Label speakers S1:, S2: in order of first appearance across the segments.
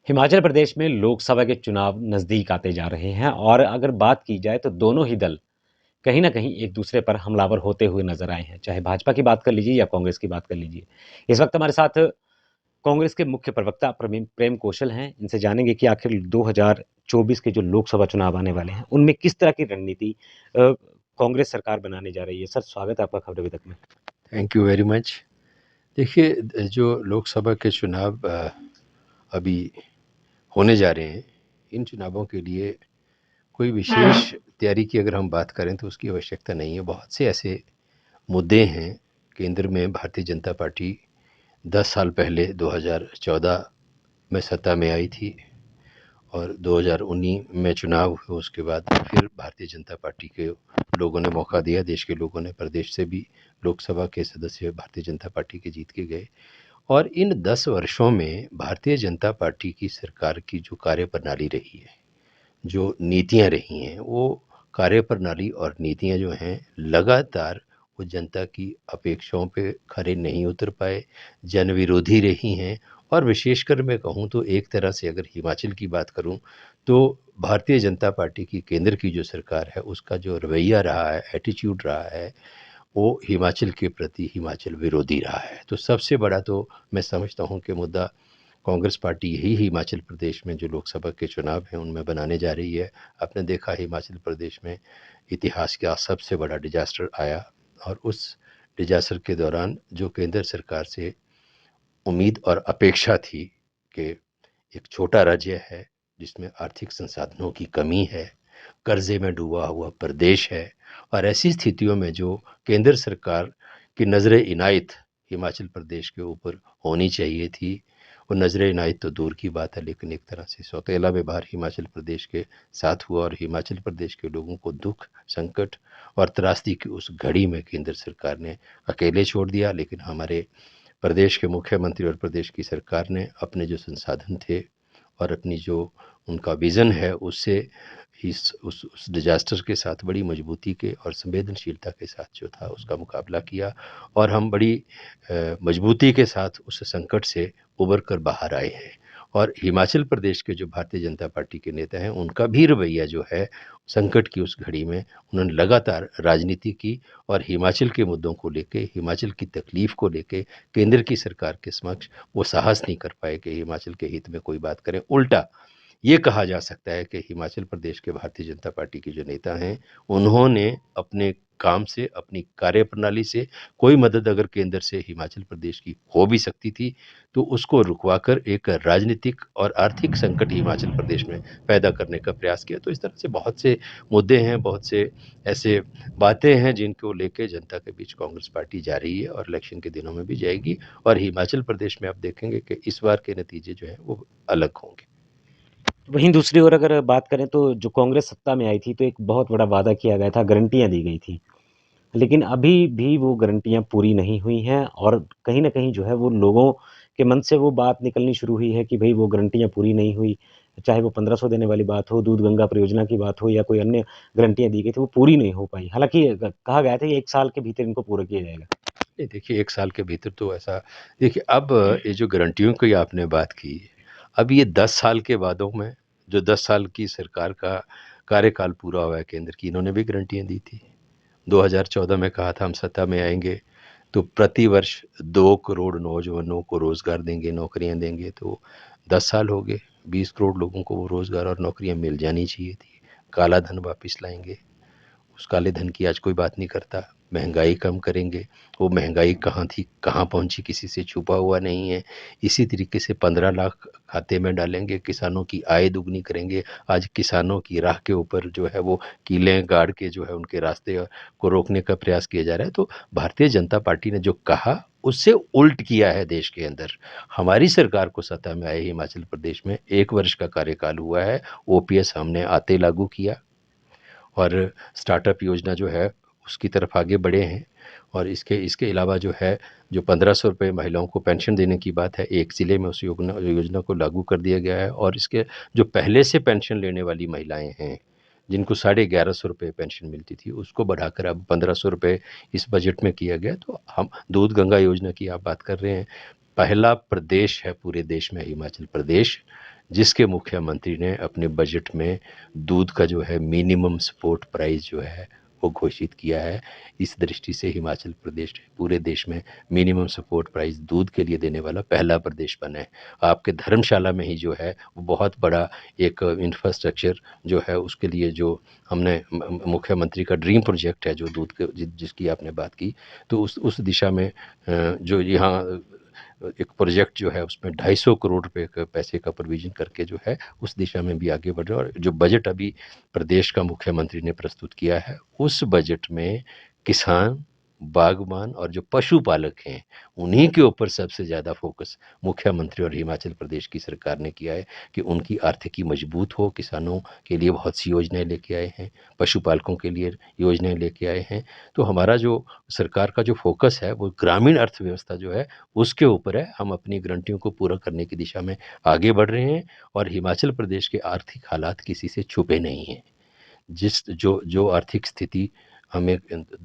S1: हिमाचल प्रदेश में लोकसभा के चुनाव नज़दीक आते जा रहे हैं और अगर बात की जाए तो दोनों ही दल कहीं न कहीं एक दूसरे पर हमलावर होते हुए नज़र आए हैं। चाहे भाजपा की बात कर लीजिए या कांग्रेस की बात कर लीजिए। इस वक़्त हमारे साथ कांग्रेस के मुख्य प्रवक्ता प्रवीण प्रेम कौशल हैं। इनसे जानेंगे कि आखिर 2024 के जो लोकसभा चुनाव आने वाले हैं, उनमें किस तरह की रणनीति कांग्रेस सरकार बनाने जा रही है। सर, स्वागत है आपका खबर अभी तक में।
S2: Thank you very much. देखिए, जो लोकसभा के चुनाव अभी होने जा रहे हैं, इन चुनावों के लिए कोई विशेष तैयारी की अगर हम बात करें तो उसकी आवश्यकता नहीं है। बहुत से ऐसे मुद्दे हैं। केंद्र में भारतीय जनता पार्टी 10 साल पहले 2014 में सत्ता में आई थी और 2019 में चुनाव हुए। उसके बाद फिर भारतीय जनता पार्टी के लोगों ने मौका दिया, देश के लोगों ने। प्रदेश से भी लोकसभा के सदस्य भारतीय जनता पार्टी के जीत के गए। और इन 10 वर्षों में भारतीय जनता पार्टी की सरकार की जो कार्यप्रणाली रही है, जो नीतियां रही हैं, वो कार्यप्रणाली और नीतियां जो हैं लगातार वो जनता की अपेक्षाओं पे खरे नहीं उतर पाए, जन विरोधी रही हैं। और विशेषकर मैं कहूँ तो एक तरह से अगर हिमाचल की बात करूँ तो भारतीय जनता पार्टी की केंद्र की जो सरकार है उसका जो रवैया रहा है, एटीट्यूड रहा है, वो हिमाचल के प्रति हिमाचल विरोधी रहा है। तो सबसे बड़ा तो मैं समझता हूँ कि मुद्दा कांग्रेस पार्टी यही हिमाचल प्रदेश में जो लोकसभा के चुनाव हैं उनमें बनाने जा रही है। आपने देखा हिमाचल प्रदेश में इतिहास का सबसे बड़ा डिजास्टर आया और उस डिजास्टर के दौरान जो केंद्र सरकार से उम्मीद और अपेक्षा थी कि एक छोटा राज्य है जिसमें आर्थिक संसाधनों की कमी है, कर्जे में डूबा हुआ प्रदेश है, और ऐसी स्थितियों में जो केंद्र सरकार की नज़र इनायत हिमाचल प्रदेश के ऊपर होनी चाहिए थी, वो नज़र इनायत तो दूर की बात है, लेकिन एक तरह से सौतेला व्यवहार हिमाचल प्रदेश के साथ हुआ और हिमाचल प्रदेश के लोगों को दुख, संकट और त्रासदी की उस घड़ी में केंद्र सरकार ने अकेले छोड़ दिया। लेकिन हमारे प्रदेश के मुख्यमंत्री और प्रदेश की सरकार ने अपने जो संसाधन थे और अपनी जो उनका विज़न है उससे इस उस डिजास्टर के साथ बड़ी मजबूती के और संवेदनशीलता के साथ जो था उसका मुकाबला किया और हम बड़ी मजबूती के साथ उस संकट से उबर कर बाहर आए हैं। और हिमाचल प्रदेश के जो भारतीय जनता पार्टी के नेता हैं उनका भी रवैया जो है संकट की उस घड़ी में उन्होंने लगातार राजनीति की और हिमाचल के मुद्दों को लेके, हिमाचल की तकलीफ को लेके केंद्र की सरकार के समक्ष वो साहस नहीं कर पाए कि हिमाचल के हित में कोई बात करें। उल्टा ये कहा जा सकता है कि हिमाचल प्रदेश के भारतीय जनता पार्टी के जो नेता हैं उन्होंने अपने काम से, अपनी कार्यप्रणाली से कोई मदद अगर केंद्र से हिमाचल प्रदेश की हो भी सकती थी तो उसको रुकवाकर एक राजनीतिक और आर्थिक संकट हिमाचल प्रदेश में पैदा करने का प्रयास किया। तो इस तरह से बहुत से मुद्दे हैं, बहुत से ऐसे बातें हैं जिनको लेके जनता के बीच कांग्रेस पार्टी जा रही है और इलेक्शन के दिनों में भी जाएगी। और हिमाचल प्रदेश में आप देखेंगे कि इस बार के नतीजे जो हैं वो अलग होंगे।
S1: वहीं दूसरी ओर अगर बात करें तो जो कांग्रेस सत्ता में आई थी तो एक बहुत बड़ा वादा किया गया था, गारंटियाँ दी गई थी। लेकिन अभी भी वो गारंटियाँ पूरी नहीं हुई हैं और कहीं न कहीं जो है वो लोगों के मन से वो बात निकलनी शुरू हुई है कि भई वो गारंटियाँ पूरी नहीं हुई। चाहे वो 1500 देने वाली बात हो, दूध गंगा परियोजना की बात हो या कोई अन्य गारंटियाँ दी गई थी, वो पूरी नहीं हो पाई। हालाँकि कहा गया था कि 1 साल के भीतर इनको पूरा किया जाएगा।
S2: नहीं, देखिए 1 साल के भीतर तो ऐसा देखिए अब ये जो गारंटियों की आपने बात की, अब ये 10 साल के वादों में जो 10 साल की सरकार का कार्यकाल पूरा हुआ है केंद्र की, इन्होंने भी गारंटियाँ दी थी। 2014 में कहा था हम सत्ता में आएँगे तो प्रति वर्ष 2 करोड़ नौजवानों को रोज़गार देंगे, नौकरियाँ देंगे। तो 10 साल हो गए, 20 करोड़ लोगों को वो रोज़गार और नौकरियाँ मिल जानी चाहिए थी। काला धन वापस लाएँगे, उस काले धन की आज कोई बात नहीं करता। महंगाई कम करेंगे, वो महंगाई कहाँ थी, कहाँ पहुँची, किसी से छुपा हुआ नहीं है। इसी तरीके से 15 लाख खाते में डालेंगे, किसानों की आय दुगनी करेंगे। आज किसानों की राह के ऊपर जो है वो कीलें गाड़ के जो है उनके रास्ते को रोकने का प्रयास किया जा रहा है। तो भारतीय जनता पार्टी ने जो कहा उससे उल्ट किया है देश के अंदर। हमारी सरकार को सत्ता में आए हिमाचल प्रदेश में 1 वर्ष का कार्यकाल हुआ है। ओपीएस हमने आते लागू किया और स्टार्टअप योजना जो है उसकी तरफ आगे बढ़े हैं। और इसके इसके अलावा जो है जो 1500 रुपये महिलाओं को पेंशन देने की बात है, एक ज़िले में उस योजना को लागू कर दिया गया है। और इसके जो पहले से पेंशन लेने वाली महिलाएं हैं जिनको 1150 रुपये पेंशन मिलती थी उसको बढ़ाकर अब 1500 रुपये इस बजट में किया गया। तो हम दूध गंगा योजना की आप बात कर रहे हैं, पहला प्रदेश है पूरे देश में हिमाचल प्रदेश, जिसके मुख्यमंत्री ने अपने बजट में दूध का जो है मिनिमम सपोर्ट प्राइस जो है वो घोषित किया है। इस दृष्टि से हिमाचल प्रदेश पूरे देश में मिनिमम सपोर्ट प्राइस दूध के लिए देने वाला पहला प्रदेश बना है। आपके धर्मशाला में ही जो है वो बहुत बड़ा एक इंफ्रास्ट्रक्चर जो है उसके लिए जो हमने मुख्यमंत्री का ड्रीम प्रोजेक्ट है जो दूध के जिसकी आपने बात की, तो उस दिशा में जो यहाँ एक प्रोजेक्ट जो है उसमें 250 करोड़ रुपए का पैसे का प्रोविजन करके जो है उस दिशा में भी आगे बढ़ रहे हैं। और जो बजट अभी प्रदेश का मुख्यमंत्री ने प्रस्तुत किया है उस बजट में किसान, बागवान और जो पशुपालक हैं उन्हीं के ऊपर सबसे ज़्यादा फोकस मुख्यमंत्री और हिमाचल प्रदेश की सरकार ने किया है कि उनकी आर्थिकी मजबूत हो। किसानों के लिए बहुत सी योजनाएं लेके आए हैं, पशुपालकों के लिए योजनाएं लेके आए हैं। तो हमारा जो सरकार का जो फोकस है वो ग्रामीण अर्थव्यवस्था जो है उसके ऊपर है। हम अपनी गारंटियों को पूरा करने की दिशा में आगे बढ़ रहे हैं और हिमाचल प्रदेश के आर्थिक हालात किसी से छुपे नहीं हैं। जिस जो जो आर्थिक स्थिति हमें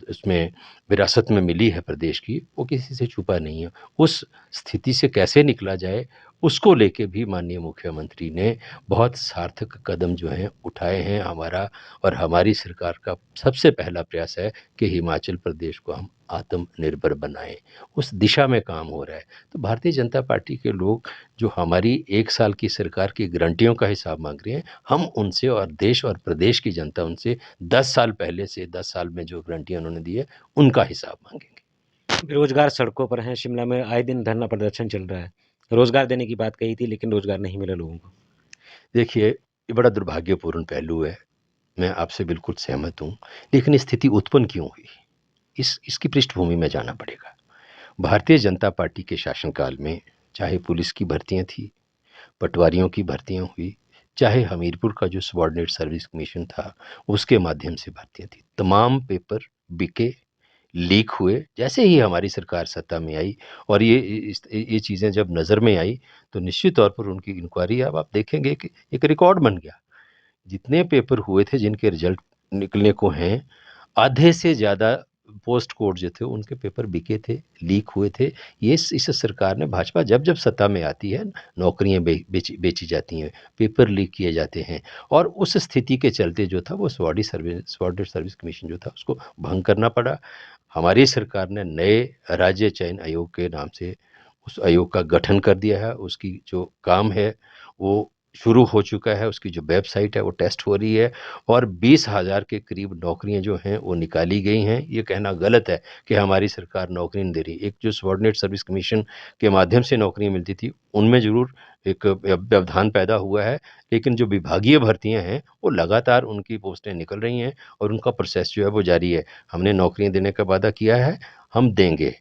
S2: इसमें विरासत में मिली है प्रदेश की, वो किसी से छुपा नहीं है। उस स्थिति से कैसे निकला जाए उसको लेके भी माननीय मुख्यमंत्री ने बहुत सार्थक कदम जो हैं उठाए हैं। हमारा और हमारी सरकार का सबसे पहला प्रयास है कि हिमाचल प्रदेश को हम आत्मनिर्भर बनाएं, उस दिशा में काम हो रहा है। तो भारतीय जनता पार्टी के लोग जो हमारी 1 साल की सरकार की गारंटियों का हिसाब मांग रहे हैं, हम उनसे और देश और प्रदेश की जनता उनसे 10 साल पहले से 10 साल में जो गारंटियाँ उन्होंने दी है उनका हिसाब मांगेंगे।
S1: बेरोजगार सड़कों पर हैं, शिमला में आए दिन धरना प्रदर्शन चल रहा है। रोजगार देने की बात कही थी लेकिन रोजगार नहीं मिला लोगों को।
S2: देखिए, ये बड़ा दुर्भाग्यपूर्ण पहलू है, मैं आपसे बिल्कुल सहमत हूँ, लेकिन स्थिति उत्पन्न क्यों हुई? इसकी पृष्ठभूमि में जाना पड़ेगा। भारतीय जनता पार्टी के शासनकाल में चाहे पुलिस की भर्तियाँ थी, पटवारियों की भर्तियाँ हुई, चाहे हमीरपुर का जो सबॉर्डिनेट सर्विस कमीशन था, उसके माध्यम से भर्तियाँ थी। तमाम पेपर बिके, लीक हुए। जैसे ही हमारी सरकार सत्ता में आई और ये चीज़ें जब नज़र में आई, तो निश्चित तौर पर उनकी इंक्वायरी अब आप देखेंगे कि एक रिकॉर्ड बन गया। जितने पेपर हुए थे जिनके रिजल्ट निकलने को हैं, आधे से ज़्यादा पोस्ट कोड जो थे उनके पेपर बिके थे, लीक हुए थे। ये इस सरकार ने भाजपा जब सत्ता में आती है, नौकरियां बेची जाती हैं, पेपर लीक किए जाते हैं और उस स्थिति के चलते जो था वो स्वॉर्डिनेट सर्विस कमीशन जो था उसको भंग करना पड़ा। हमारी सरकार ने नए राज्य चयन आयोग के नाम से उस आयोग का गठन कर दिया है। उसकी जो काम है वो शुरू हो चुका है, उसकी जो वेबसाइट है वो टेस्ट हो रही है और 20,000 के करीब नौकरियां जो हैं वो निकाली गई हैं। ये कहना गलत है कि हमारी सरकार नौकरी नहीं दे रही। एक जो सबॉर्डिनेट सर्विस कमीशन के माध्यम से नौकरियां मिलती थी उनमें ज़रूर एक व्यवधान पैदा हुआ है, लेकिन जो विभागीय भर्तियां हैं वो लगातार उनकी पोस्टें निकल रही हैं और उनका प्रोसेस जो है वो जारी है। हमने नौकरियां देने का वादा किया है, हम देंगे।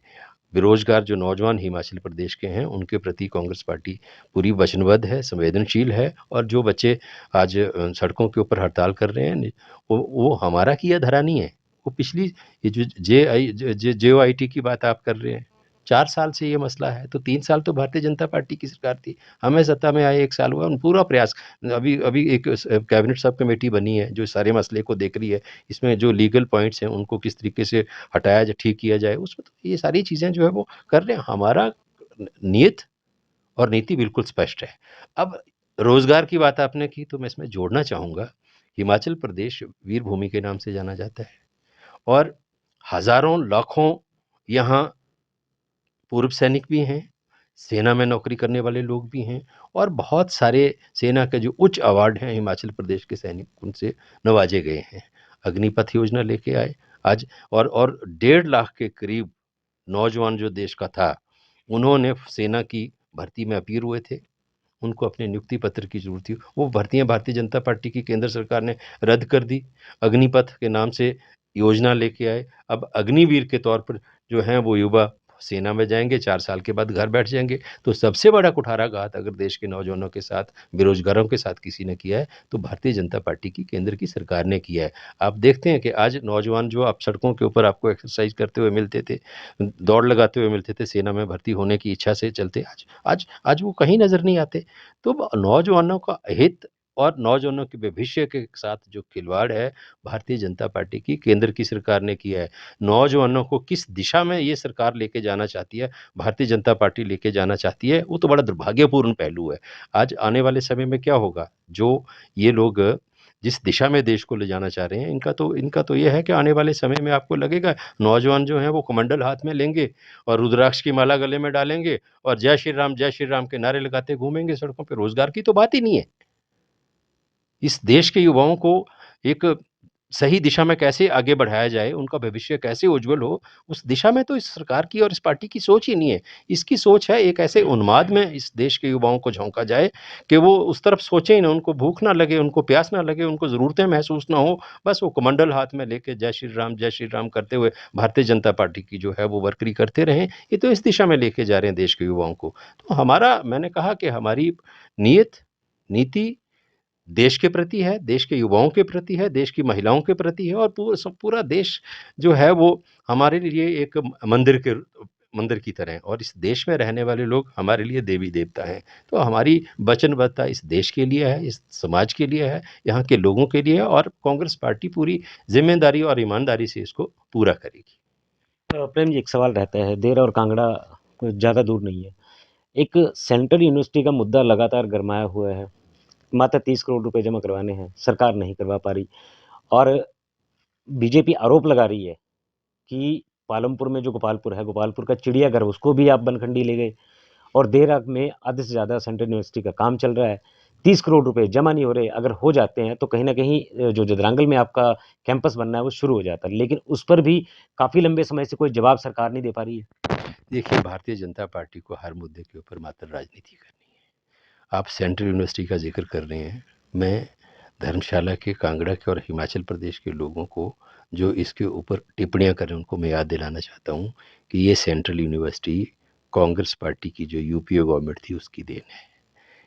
S2: बेरोजगार जो नौजवान हिमाचल प्रदेश के हैं उनके प्रति कांग्रेस पार्टी पूरी वचनबद्ध है, संवेदनशील है और जो बच्चे आज सड़कों के ऊपर हड़ताल कर रहे हैं वो हमारा किया धरा नहीं है। वो पिछली ये जो जेओआईटी की बात आप कर रहे हैं, 4 साल से ये मसला है, तो 3 साल तो भारतीय जनता पार्टी की सरकार थी। हमें सत्ता में आए 1 साल हुआ, पूरा प्रयास अभी अभी एक कैबिनेट सब कमेटी बनी है जो सारे मसले को देख रही है। इसमें जो लीगल पॉइंट्स हैं उनको किस तरीके से हटाया जाए, ठीक किया जाए, उसमें तो ये सारी चीज़ें जो है वो कर रहे हैं। हमारा नियत और नीति बिल्कुल स्पष्ट है। अब रोज़गार की बात आपने की तो मैं इसमें जोड़ना चाहूँगा, हिमाचल प्रदेश वीर भूमि के नाम से जाना जाता है और हज़ारों लाखों यहाँ पूर्व सैनिक भी हैं, सेना में नौकरी करने वाले लोग भी हैं और बहुत सारे सेना के जो उच्च अवार्ड हैं हिमाचल प्रदेश के सैनिक उनसे नवाजे गए हैं। अग्निपथ योजना लेके आए आज और 1.5 लाख के करीब नौजवान जो देश का था, उन्होंने सेना की भर्ती में अपील हुए थे। उनको अपने नियुक्ति पत्र की ज़रूरत थी। वो भर्तियाँ भारतीय जनता पार्टी की केंद्र सरकार ने रद्द कर दी। अग्निपथ के नाम से योजना लेके आए। अब अग्निवीर के तौर पर जो हैं वो युवा सेना में जाएँगे, 4 साल के बाद घर बैठ जाएँगे। तो सबसे बड़ा कुठाराघात अगर देश के नौजवानों के साथ, बेरोज़गारों के साथ किसी ने किया है, तो भारतीय जनता पार्टी की केंद्र की सरकार ने किया है। आप देखते हैं कि आज नौजवान जो आप सड़कों के ऊपर आपको एक्सरसाइज़ करते हुए मिलते थे, दौड़ लगाते हुए मिलते थे, सेना में भर्ती होने की इच्छा से चलते, आज आज आज वो कहीं नज़र नहीं आते। तो नौजवानों का हित और नौजवानों के भविष्य के साथ जो खिलवाड़ है भारतीय जनता पार्टी की केंद्र की सरकार ने किया है। नौजवानों को किस दिशा में ये सरकार लेके जाना चाहती है, भारतीय जनता पार्टी लेके जाना चाहती है, वो तो बड़ा दुर्भाग्यपूर्ण पहलू है। आज आने वाले समय में क्या होगा, जो ये लोग जिस दिशा में देश को ले जाना चाह रहे हैं, इनका तो ये है कि आने वाले समय में आपको लगेगा नौजवान जो हैं वो कमंडल हाथ में लेंगे और रुद्राक्ष की माला गले में डालेंगे और जय श्री राम के नारे लगाते घूमेंगे सड़कों पे। रोजगार की तो बात ही नहीं है। इस देश के युवाओं को एक सही दिशा में कैसे आगे बढ़ाया जाए, उनका भविष्य कैसे उज्जवल हो, उस दिशा में तो इस सरकार की और इस पार्टी की सोच ही नहीं है। इसकी सोच है एक ऐसे उन्माद में इस देश के युवाओं को झोंका जाए कि वो उस तरफ सोचें ही ना, उनको भूख ना लगे, उनको प्यास ना लगे, उनको ज़रूरतें महसूस ना हो। बस वो कमंडल हाथ में लेके जय श्री राम करते हुए भारतीय जनता पार्टी की जो है वो वर्करी करते रहें। ये तो इस दिशा में लेके जा रहे हैं देश के युवाओं को। तो हमारा, मैंने कहा कि हमारी नीयत, नीति देश के प्रति है, देश के युवाओं के प्रति है, देश की महिलाओं के प्रति है और पूरा देश जो है वो हमारे लिए एक मंदिर की तरह है और इस देश में रहने वाले लोग हमारे लिए देवी-देवता हैं। तो हमारी वचनबद्धता इस देश के लिए है, इस समाज के लिए है, यहाँ के लोगों के लिए है और कांग्रेस पार्टी पूरी ज़िम्मेदारी और ईमानदारी से इसको पूरा करेगी।
S1: प्रेम जी, एक सवाल रहता है, देर और कांगड़ा कोई ज़्यादा दूर नहीं है। एक सेंट्रल यूनिवर्सिटी का मुद्दा लगातार गरमाया हुआ है। मात्र 30 करोड़ रुपए जमा करवाने हैं, सरकार नहीं करवा पा रही और बीजेपी आरोप लगा रही है कि पालमपुर में जो गोपालपुर है, गोपालपुर का चिड़ियाघर उसको भी आप बनखंडी ले गए और देर में आधे से ज़्यादा सेंट्रल यूनिवर्सिटी का काम चल रहा है। 30 करोड़ रुपए जमा नहीं हो रहे, अगर हो जाते हैं तो कहीं न कहीं जो जदरांगल में आपका कैंपस बनना है वो शुरू हो जाता है, लेकिन उस पर भी काफ़ी लंबे समय से कोई जवाब सरकार नहीं दे पा रही है।
S2: देखिए, भारतीय जनता पार्टी को हर मुद्दे के ऊपर मात्र राजनीति करनी है। आप सेंट्रल यूनिवर्सिटी का ज़िक्र कर रहे हैं, मैं धर्मशाला के, कांगड़ा के और हिमाचल प्रदेश के लोगों को जो इसके ऊपर टिप्पणियाँ कर रहे हैं, उनको मैं याद दिलाना चाहता हूँ कि ये सेंट्रल यूनिवर्सिटी कांग्रेस पार्टी की जो यूपीए गवर्नमेंट थी उसकी देन है।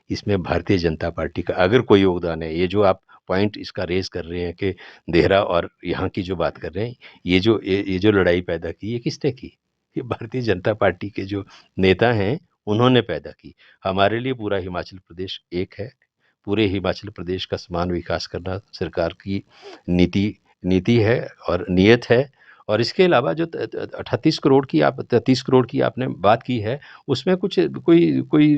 S2: इसमें भारतीय जनता पार्टी का अगर कोई योगदान है, ये जो आप पॉइंट इसका रेज़ कर रहे हैं कि देहरा और यहाँ की जो बात कर रहे हैं, ये जो लड़ाई पैदा की, ये किसने की? ये भारतीय जनता पार्टी के जो नेता हैं, उन्होंने पैदा की। हमारे लिए पूरा हिमाचल प्रदेश एक है। पूरे हिमाचल प्रदेश का समान विकास करना सरकार की नीति नीति है और नीयत है। और इसके अलावा जो 38 करोड़ की आप 33 करोड़ की आपने बात की है, उसमें कुछ कोई कोई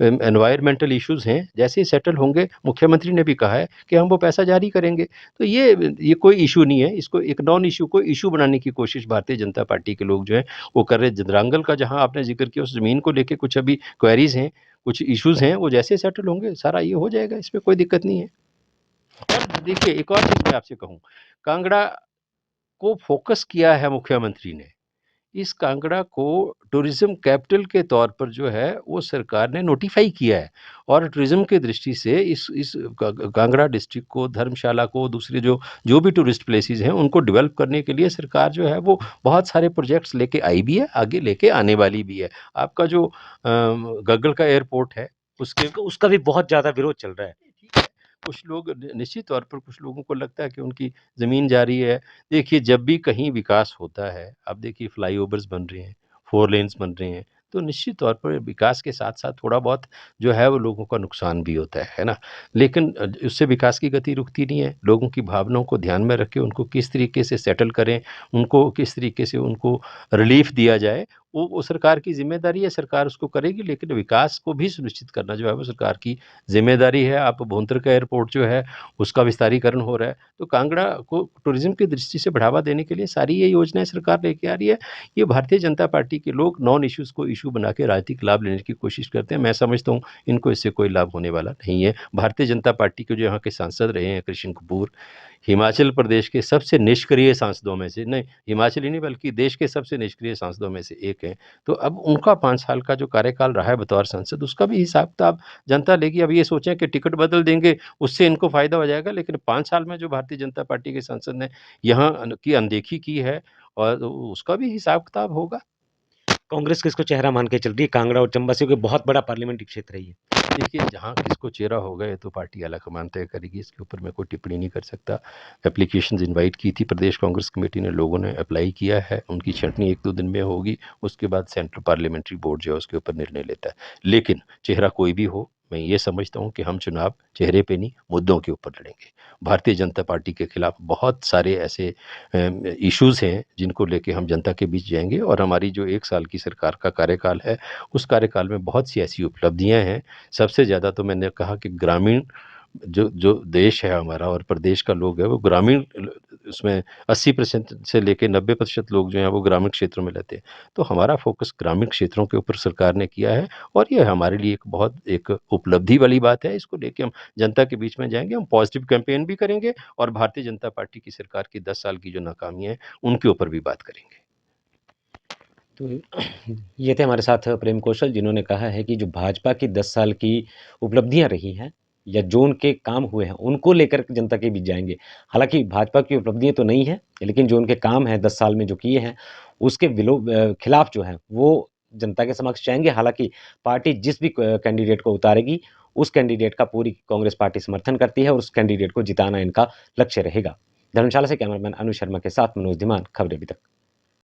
S2: एनवायरमेंटल इश्यूज़ हैं, जैसे ही सेटल होंगे, मुख्यमंत्री ने भी कहा है कि हम वो पैसा जारी करेंगे। तो ये कोई इश्यू नहीं है, इसको एक नॉन इश्यू को इश्यू बनाने की कोशिश भारतीय जनता पार्टी के लोग जो हैं, वो कर रहे हैं। जदरांगल का जहाँ आपने ज़िक्र किया, उस ज़मीन को लेके कुछ अभी क्वेरीज़ हैं, कुछ इश्यूज़ हैं, वो जैसे सेटल होंगे, सारा ये हो जाएगा, इसमें कोई दिक्कत नहीं है। और देखिए, एक और चीज़ मैं आपसे कहूँ, कांगड़ा को फ़ोकस किया है मुख्यमंत्री ने। इस कांगड़ा को टूरिज़्म कैपिटल के तौर पर जो है वो सरकार ने नोटिफ़ाई किया है और टूरिज़्म की दृष्टि से इस कांगड़ा डिस्ट्रिक्ट को, धर्मशाला को, दूसरे जो भी टूरिस्ट प्लेसेस हैं उनको डेवलप करने के लिए सरकार जो है वो बहुत सारे प्रोजेक्ट्स लेके आई भी है, आगे लेके आने वाली भी है। आपका जो गग्गल का एयरपोर्ट है उसके
S1: उसका भी बहुत ज़्यादा विरोध चल रहा है।
S2: ठीक है, कुछ लोग निश्चित तौर पर कुछ लोगों को लगता है कि उनकी ज़मीन जा रही है। देखिए, जब भी कहीं विकास होता है, अब देखिए फ्लाईओवर्स बन रहे हैं, 4 लेन्स बन रहे हैं, तो निश्चित तौर पर विकास के साथ-साथ थोड़ा बहुत जो है वो लोगों का नुकसान भी होता है ना? लेकिन उससे विकास की गति रुकती नहीं है। लोगों की भावनाओं को ध्यान में रख के उनको किस तरीके से सेटल करें, उनको किस तरीके से उनको रिलीफ़ दिया जाए, वो सरकार की ज़िम्मेदारी है, सरकार उसको करेगी, लेकिन विकास को भी सुनिश्चित करना जो है वो सरकार की ज़िम्मेदारी है। आप भुंतर का एयरपोर्ट जो है उसका विस्तारीकरण हो रहा है, तो कांगड़ा को टूरिज़्म की दृष्टि से बढ़ावा देने के लिए सारी ये योजनाएँ सरकार लेके आ रही है। ये भारतीय जनता पार्टी के लोग नॉन इश्यूज़ को इश्यू बना के राजनीतिक लाभ लेने की कोशिश करते हैं। मैं समझता हूँ इनको इससे कोई लाभ होने वाला नहीं है। भारतीय जनता पार्टी के जो यहाँ के सांसद रहे हैं कृष्ण कपूर, हिमाचल प्रदेश के सबसे निष्क्रिय सांसदों में से, नहीं हिमाचल ही नहीं बल्कि देश के सबसे निष्क्रिय सांसदों में से एक हैं। तो अब उनका 5 साल का जो कार्यकाल रहा है बतौर सांसद, उसका भी हिसाब-किताब जनता लेगी। अब ये सोचें कि टिकट बदल देंगे, उससे इनको फ़ायदा हो जाएगा, लेकिन 5 साल में जो भारतीय जनता पार्टी के सांसद ने यहाँ की अनदेखी की है और उसका भी हिसाब-किताब होगा।
S1: कांग्रेस किसको चेहरा मान के चल रही है? कांगड़ा और चंबा से, क्योंकि बहुत बड़ा पार्लियामेंट्री क्षेत्र है ये।
S2: देखिए, जहाँ किसको चेहरा होगा ये तो पार्टी आलाकमान तय करेगी, इसके ऊपर मैं कोई टिप्पणी नहीं कर सकता। एप्लीकेशंस इनवाइट की थी प्रदेश कांग्रेस कमेटी ने, लोगों ने अप्लाई किया है, उनकी छँटनी 1-2 दिन में होगी, उसके बाद सेंट्रल पार्लियामेंट्री बोर्ड जो है उसके ऊपर निर्णय लेता है। लेकिन चेहरा कोई भी हो, मैं ये समझता हूँ कि हम चुनाव चेहरे पे नहीं, मुद्दों के ऊपर लड़ेंगे। भारतीय जनता पार्टी के खिलाफ बहुत सारे ऐसे इश्यूज़ हैं, जिनको लेके हम जनता के बीच जाएँगे और हमारी जो 1 साल की सरकार का कार्यकाल है, उस कार्यकाल में बहुत सी ऐसी उपलब्धियाँ हैं। सबसे ज़्यादा तो मैंने कहा कि ग्रामीण जो जो देश है हमारा और प्रदेश का लोग है, वो ग्रामीण उसमें 80% से लेके 90% लोग जो हैं, वो ग्रामीण क्षेत्रों में रहते हैं। तो हमारा फ़ोकस ग्रामीण क्षेत्रों के ऊपर सरकार ने किया है और ये हमारे लिए एक बहुत एक उपलब्धि वाली बात है। इसको लेके हम जनता के बीच में जाएँगे, हम पॉज़िटिव कैंपेन भी करेंगे और भारतीय जनता पार्टी की सरकार की 10 साल की जो नाकामियाँ हैं, उनके ऊपर भी बात करेंगे।
S1: तो ये थे हमारे साथ प्रेम कौशल, जिन्होंने कहा है कि जो भाजपा की 10 साल की उपलब्धियां रही हैं या जो उनके काम हुए हैं, उनको लेकर के जनता के बीच जाएंगे। हालांकि भाजपा की उपलब्धियां तो नहीं है, लेकिन जो उनके काम हैं 10 साल में जो किए हैं, उसके खिलाफ जो है वो जनता के समक्ष जाएंगे। हालांकि पार्टी जिस भी कैंडिडेट को उतारेगी, उस कैंडिडेट का पूरी कांग्रेस पार्टी समर्थन करती है और उस कैंडिडेट को जिताना इनका लक्ष्य रहेगा। धर्मशाला से कैमरामैन अनु शर्मा के साथ मनोज धीमान, खबरें अभी तक।